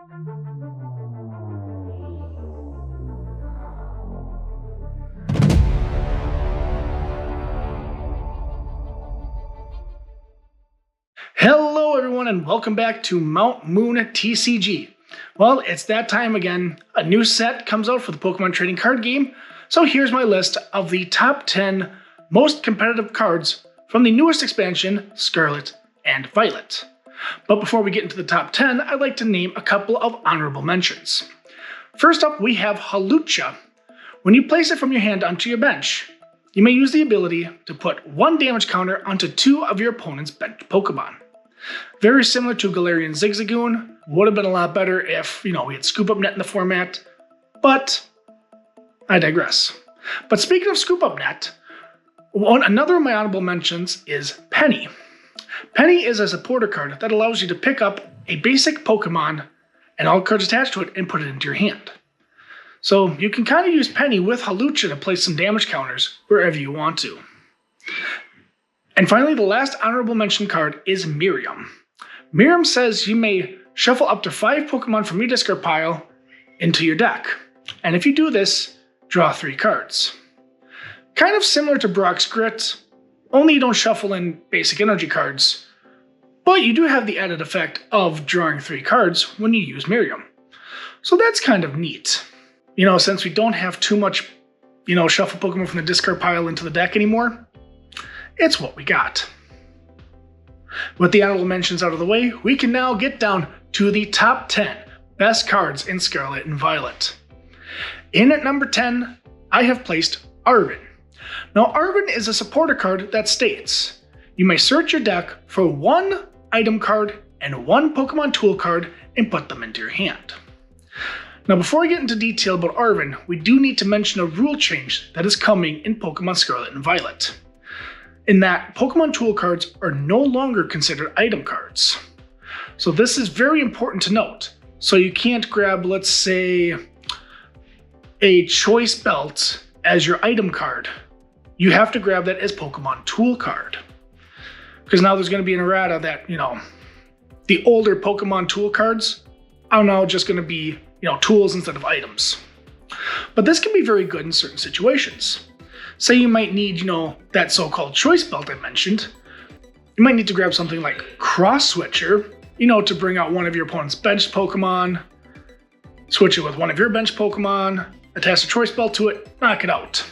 Hello everyone and welcome back to mountmoontcg. Well, it's that time again. A new set comes out for the Pokemon trading card game. So here's my list of the top 10 most competitive cards from the newest expansion, Scarlet and Violet. But before we get into the top 10, I'd like to name a couple of honorable mentions. First up, we have Hawlucha. When you place it from your hand onto your bench, you may use the ability to put 1 damage counter onto 2 of your opponent's bench Pokemon. Very similar to Galarian Zigzagoon. Would have been a lot better if, we had Scoop Up Net in the format, but I digress. But speaking of Scoop Up Net, another of my honorable mentions is Penny. Penny is a supporter card that allows you to pick up a basic Pokemon and all cards attached to it and put it into your hand. So you can kind of use Penny with Hawlucha to place some damage counters wherever you want to. And finally, the last honorable mention card is Miriam. Miriam says you may shuffle up to 5 Pokemon from your discard pile into your deck. And if you do this, draw 3 cards. Kind of similar to Brock's Grit, only you don't shuffle in basic energy cards. But you do have the added effect of drawing 3 cards when you use Miriam. So that's kind of neat. Since we don't have too much, shuffle Pokemon from the discard pile into the deck anymore, it's what we got. With the honorable mentions out of the way, we can now get down to the top 10 best cards in Scarlet and Violet. In at number 10, I have placed Arvin. Now Arvin is a supporter card that states, you may search your deck for 1 item card and 1 Pokemon tool card and put them into your hand. Now before I get into detail about Arvin, we do need to mention a rule change that is coming in Pokemon Scarlet and Violet. In that, Pokemon tool cards are no longer considered item cards. So this is very important to note. So you can't grab, let's say, a choice belt as your item card. You have to grab that as Pokemon tool card. Because now there's going to be an errata that, the older Pokemon tool cards are now just going to be, tools instead of items. But this can be very good in certain situations. Say you might need, that so-called choice belt I mentioned. You might need to grab something like Cross Switcher, to bring out one of your opponent's bench Pokemon, switch it with one of your bench Pokemon, attach a choice belt to it, knock it out.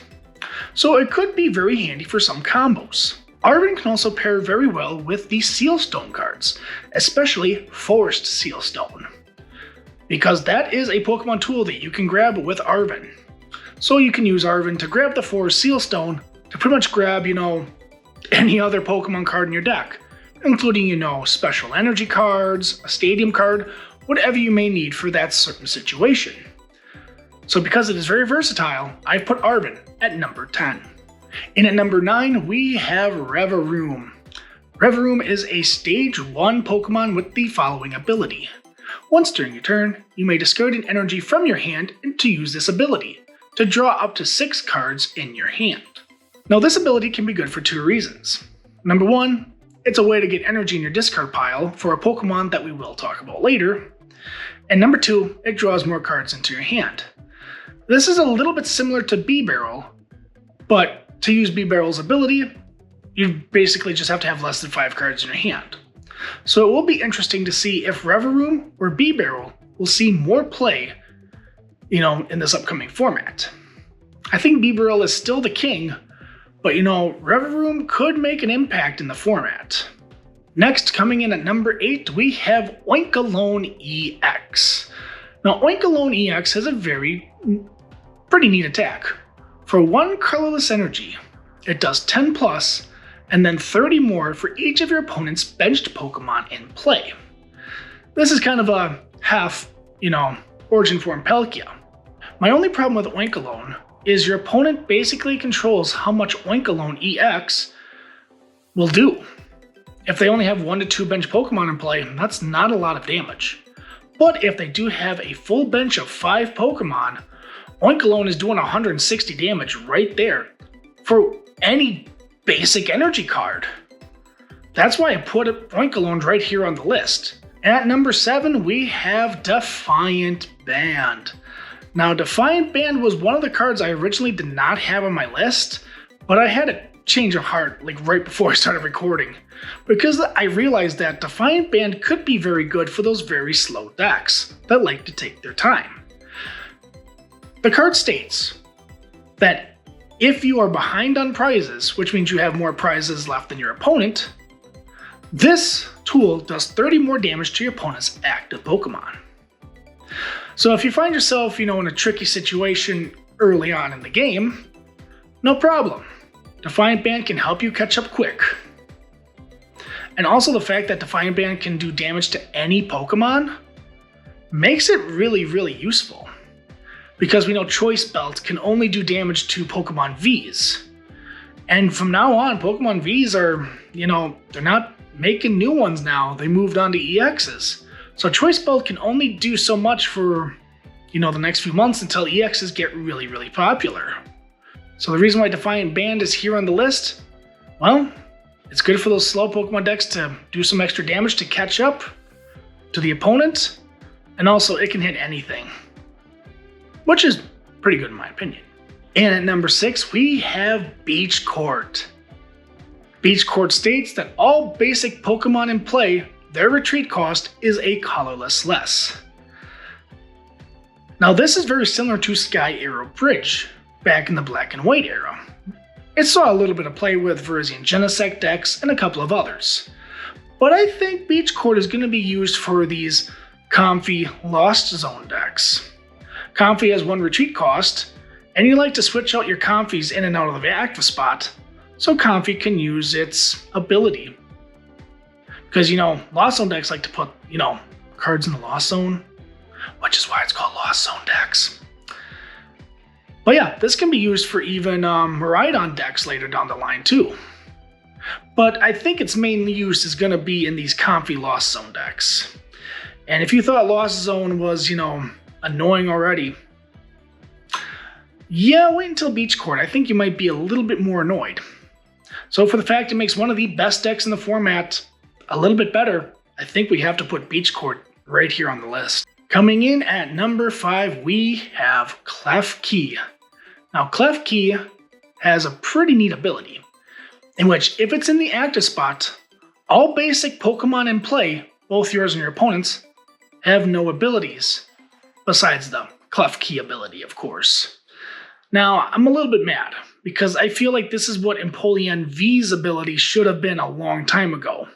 So it could be very handy for some combos. Arvin can also pair very well with the Sealstone cards, especially Forest Sealstone, because that is a Pokemon tool that you can grab with Arvin. So you can use Arvin to grab the Forest Sealstone to pretty much grab, any other Pokemon card in your deck, including, special energy cards, a stadium card, whatever you may need for that certain situation. So because it is very versatile, I've put Arvin at number 10. In at number 9, we have Revavroom. Revavroom is a Stage 1 Pokemon with the following ability. Once during your turn, you may discard an energy from your hand to use this ability to draw up to 6 cards in your hand. Now this ability can be good for 2 reasons. Number 1, it's a way to get energy in your discard pile for a Pokemon that we will talk about later. And number 2, it draws more cards into your hand. This is a little bit similar to B-Barrel, but to use B-Barrel's ability, you basically just have to have less than 5 cards in your hand. So it will be interesting to see if Revavroom or B-Barrel will see more play in this upcoming format. I think B-Barrel is still the king, but Revavroom could make an impact in the format. Next, coming in at number 8, we have Oinkologne EX. Now Oinkologne EX has a pretty neat attack. For 1 colorless energy, it does 10 plus, and then 30 more for each of your opponent's benched Pokemon in play. This is kind of a half, origin form Palkia. My only problem with Oinkologne is your opponent basically controls how much Oinkologne EX will do. If they only have 1 to 2 bench Pokemon in play, that's not a lot of damage. But if they do have a full bench of 5 Pokemon, Oinkologne is doing 160 damage right there for any basic energy card. That's why I put Oinkologne right here on the list. At number 7, we have Defiant Band. Now, Defiant Band was one of the cards I originally did not have on my list, but I had a change of heart like right before I started recording, because I realized that Defiant Band could be very good for those very slow decks that like to take their time. The card states that if you are behind on prizes, which means you have more prizes left than your opponent, this tool does 30 more damage to your opponent's active Pokemon. So if you find yourself, in a tricky situation early on in the game, no problem. Defiant Band can help you catch up quick. And also the fact that Defiant Band can do damage to any Pokemon makes it really, really useful. Because we know Choice Belt can only do damage to Pokemon Vs. And from now on, Pokemon Vs are, they're not making new ones now. They moved on to EXs. So Choice Belt can only do so much for, the next few months until EXs get really, really popular. So the reason why Defiant Band is here on the list, well, it's good for those slow Pokemon decks to do some extra damage to catch up to the opponent, and also it can hit anything, which is pretty good in my opinion. And at number 6, we have Beach Court. Beach Court states that all basic Pokemon in play, their retreat cost is a colorless less. Now this is very similar to Sky Arrow Bridge back in the Black and White era. It saw a little bit of play with Virizion Genesect decks and a couple of others. But I think Beach Court is going to be used for these Comfy Lost Zone decks. Comfy has 1 retreat cost, and you like to switch out your Comfies in and out of the active spot, so Comfy can use its ability. Because, Lost Zone decks like to put, cards in the Lost Zone, which is why it's called Lost Zone decks. But yeah, this can be used for even Miraidon decks later down the line too. But I think its main use is going to be in these Comfy Lost Zone decks. And if you thought Lost Zone was, annoying already, yeah, wait until Beach Court. I think you might be a little bit more annoyed. So for the fact it makes one of the best decks in the format a little bit better, I think we have to put Beach Court right here on the list. Coming in at number 5, we have Klefki. Now Klefki has a pretty neat ability, in which if it's in the active spot, all basic Pokemon in play, both yours and your opponent's, have no abilities, besides the Klefki ability, of course. Now, I'm a little bit mad, because I feel like this is what Empoleon V's ability should have been a long time ago.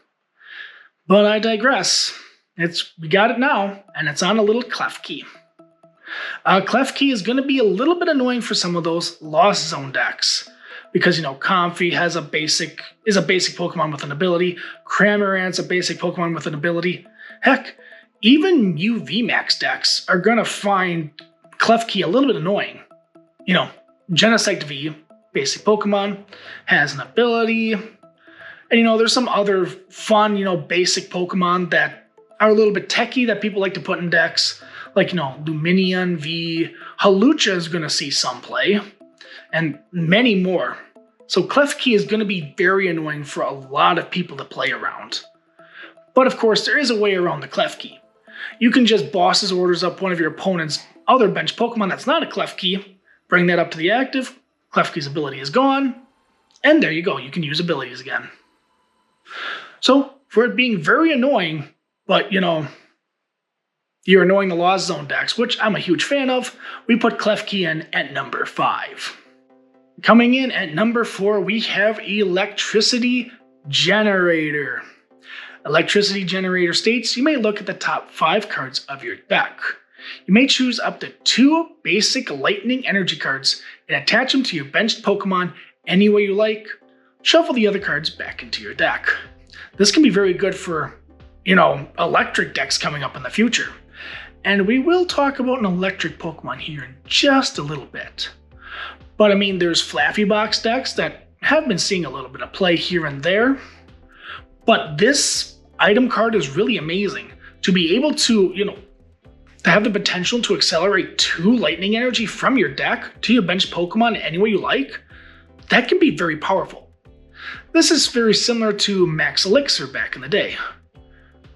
But I digress. We got it now, and it's on a little Klefki. Klefki is going to be a little bit annoying for some of those Lost Zone decks, because Comfy is a basic Pokemon with an ability. Cramorant's a basic Pokemon with an ability. Heck, even UVMAX decks are going to find Klefki a little bit annoying. Genesect V, basic Pokemon, has an ability, and there's some other fun, basic Pokemon that are a little bit techy that people like to put in decks, like, Luminion V, Hawlucha is going to see some play, and many more. So Klefki is going to be very annoying for a lot of people to play around. But of course, there is a way around the Klefki. You can just Boss's Orders up one of your opponent's other bench Pokemon that's not a Klefki, bring that up to the active, Klefki's ability is gone, and there you go, you can use abilities again. So, for it being very annoying, but, you're annoying the Lost Zone decks, which I'm a huge fan of, we put Klefki in at number 5. Coming in at number 4, we have Electricity Generator. Electricity Generator states you may look at the top 5 cards of your deck. You may choose up to 2 basic Lightning Energy cards and attach them to your benched Pokemon any way you like. Shuffle the other cards back into your deck. This can be very good for, electric decks coming up in the future. And we will talk about an electric Pokemon here in just a little bit. But there's Flaffy Box decks that have been seeing a little bit of play here and there. But this item card is really amazing. To be able to, to have the potential to accelerate 2 Lightning Energy from your deck to your bench Pokemon any way you like, that can be very powerful. This is very similar to Max Elixir back in the day.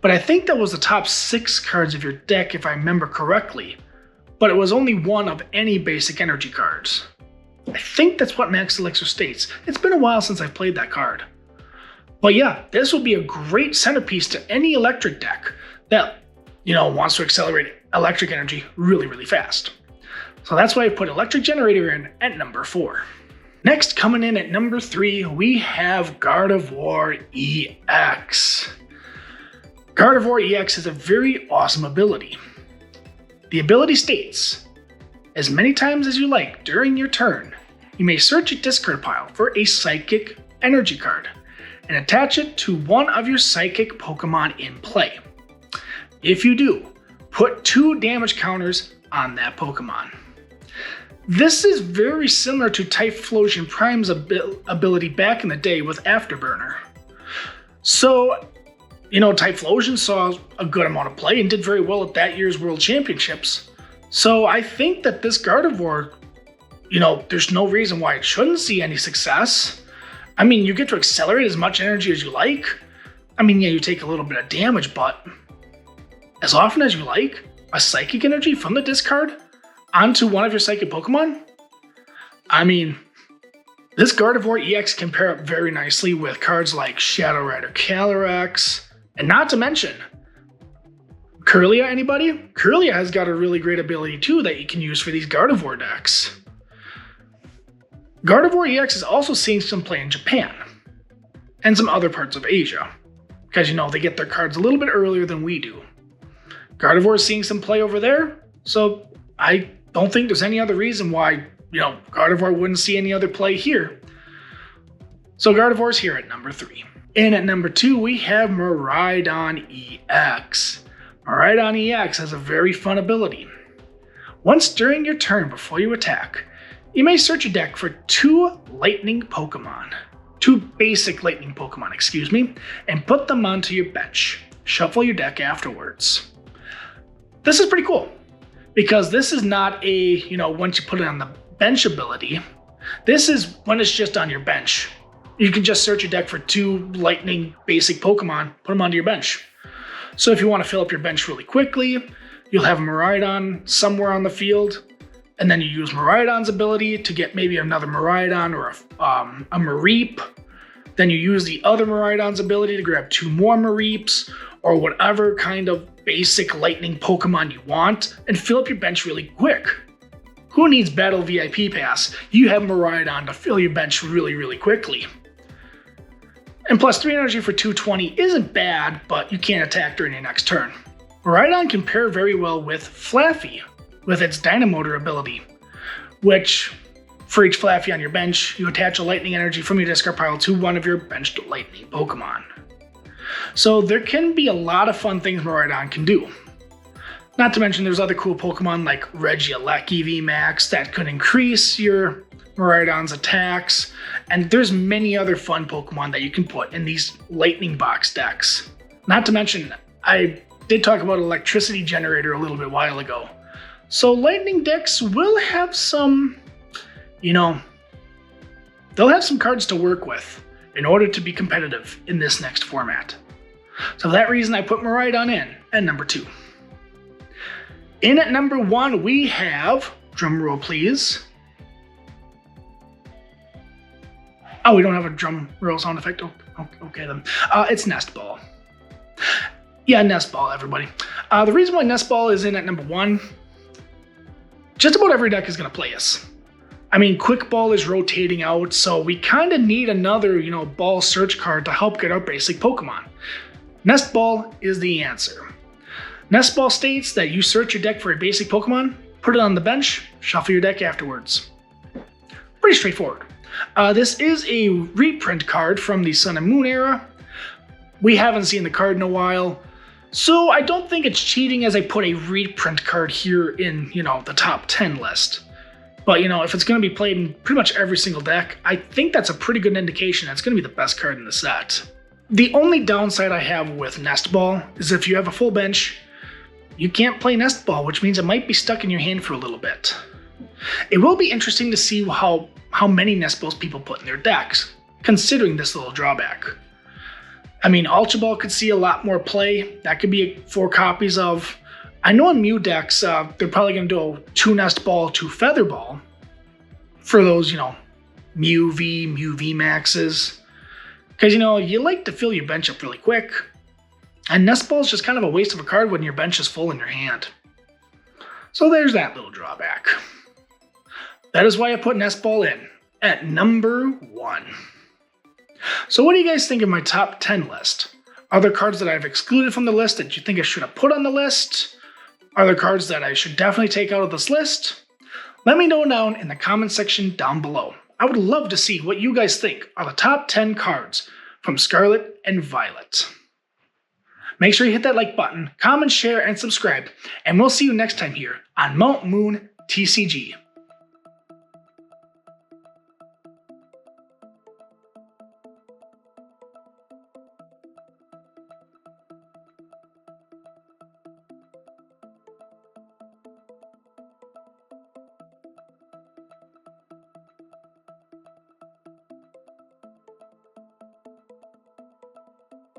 but I think that was the top 6 cards of your deck if I remember correctly. But it was only one of any basic energy cards. I think that's what Max Elixir states. It's been a while since I've played that card. But yeah, this will be a great centerpiece to any electric deck that, wants to accelerate electric energy really, really fast. So that's why I put Electric Generator in at number 4. Next, coming in at number 3, we have Gardevoir EX. Gardevoir EX is a very awesome ability. The ability states, as many times as you like during your turn, you may search a discard pile for a Psychic energy card and attach it to one of your Psychic Pokemon in play. If you do, put 2 damage counters on that Pokemon. This is very similar to Typhlosion Prime's ability back in the day with Afterburner. So, Typhlosion saw a good amount of play and did very well at that year's World Championships. So I think that this Gardevoir, there's no reason why it shouldn't see any success. I mean, you get to accelerate as much energy as you like. I mean, yeah, you take a little bit of damage, but as often as you like, a Psychic energy from the discard onto one of your Psychic Pokemon? I mean, this Gardevoir EX can pair up very nicely with cards like Shadow Rider Calyrex, and not to mention, Kirlia, anybody? Kirlia has got a really great ability too that you can use for these Gardevoir decks. Gardevoir EX is also seeing some play in Japan, and some other parts of Asia, because they get their cards a little bit earlier than we do. Gardevoir is seeing some play over there, so I don't think there's any other reason why, Gardevoir wouldn't see any other play here. So Gardevoir's here at number 3. And at number 2, we have Miraidon EX. Miraidon EX has a very fun ability. Once during your turn before you attack, you may search a deck for 2 basic lightning Pokemon, and put them onto your bench. Shuffle your deck afterwards. This is pretty cool, because this is not a, once you put it on the bench ability. This is when it's just on your bench. You can just search your deck for 2 lightning basic Pokemon, put them onto your bench. So if you want to fill up your bench really quickly, you'll have a Miraidon somewhere on the field, and then you use Miraidon's ability to get maybe another Miraidon or a Mareep. Then you use the other Miraidon's ability to grab 2 more Mareeps, or whatever kind of basic lightning Pokemon you want, and fill up your bench really quick. Who needs Battle VIP Pass? You have Miraidon to fill your bench really, really quickly. And plus 3 energy for 220 isn't bad, but you can't attack during your next turn. Miraidon can pair very well with Flaaffy, with its Dynamotor ability, which, for each Flaaffy on your bench, you attach a lightning energy from your discard pile to one of your benched lightning Pokemon. So there can be a lot of fun things Miraidon can do. Not to mention there's other cool Pokemon like Regieleki VMAX that could increase your Miraidon's attacks, and there's many other fun Pokemon that you can put in these Lightning Box decks. Not to mention, I did talk about Electricity Generator a little bit while ago. So Lightning decks will have some, they'll have some cards to work with in order to be competitive in this next format. So for that reason, I put Miraidon in at number 2. In at number 1, we have, drumroll please. Oh, we don't have a drum roll sound effect. Okay then. It's Nest Ball. Yeah, Nest Ball, everybody. The reason why Nest Ball is in at number 1, just about every deck is going to play us. I mean, Quick Ball is rotating out, so we kind of need another, ball search card to help get our basic Pokemon. Nest Ball is the answer. Nest Ball states that you search your deck for a basic Pokemon, put it on the bench, shuffle your deck afterwards. Pretty straightforward. This is a reprint card from the Sun and Moon era. We haven't seen the card in a while, so I don't think it's cheating as I put a reprint card here in, the top 10 list. But, if it's going to be played in pretty much every single deck, I think that's a pretty good indication that's going to be the best card in the set. The only downside I have with Nest Ball is if you have a full bench, you can't play Nest Ball, which means it might be stuck in your hand for a little bit. It will be interesting to see how many Nest Balls people put in their decks, considering this little drawback. I mean, Ultra Ball could see a lot more play. That could be 4 copies of. I know in Mew decks, they're probably going to do a 2 Nest Ball, 2 Feather Ball for those, Mew V Maxes. Because, you like to fill your bench up really quick. And Nest Ball is just kind of a waste of a card when your bench is full in your hand. So there's that little drawback. That is why I put Nest Ball in at number 1. So what do you guys think of my top 10 list? Are there cards that I've excluded from the list that you think I should have put on the list? Are there cards that I should definitely take out of this list? Let me know down in the comment section down below. I would love to see what you guys think are the top 10 cards from Scarlet and Violet. Make sure you hit that like button, comment, share, and subscribe, and we'll see you next time here on Mount Moon TCG.